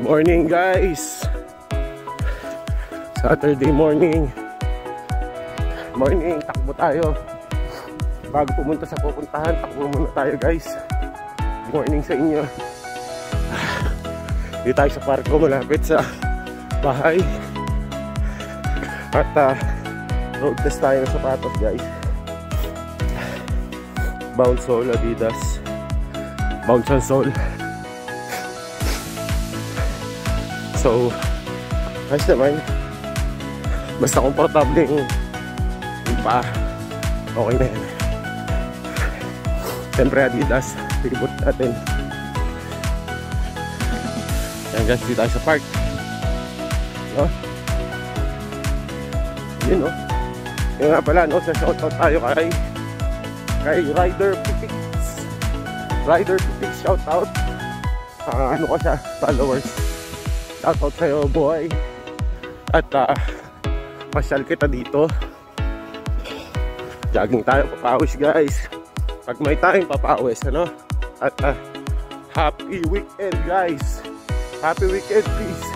Morning guys, Saturday morning. Takbo tayo. Bago pumunta sa pupuntahan, takbo muna tayo guys. Morning sa inyo. Dito tayo sa parko malapit sa bahay. At road test tayo ng sapatos guys. Bounce Sole Adidas, Bounce on Sole. So, guys naman, basta komportable yung pa, okay na yan. Siyempre Adidas, pigibot natin. Yan guys, dito tayo sa park. No? Yun no. Yun nga pala no, sa shoutout tayo kay Rider Pipix. Rider Pipix, shoutout. Ano ko siya, followers. Shoutout sa'yo boy. At pasyal kita dito. Jogging tayo, papawis guys. Pag may time, papawis ano. At happy weekend guys. Happy weekend, peace.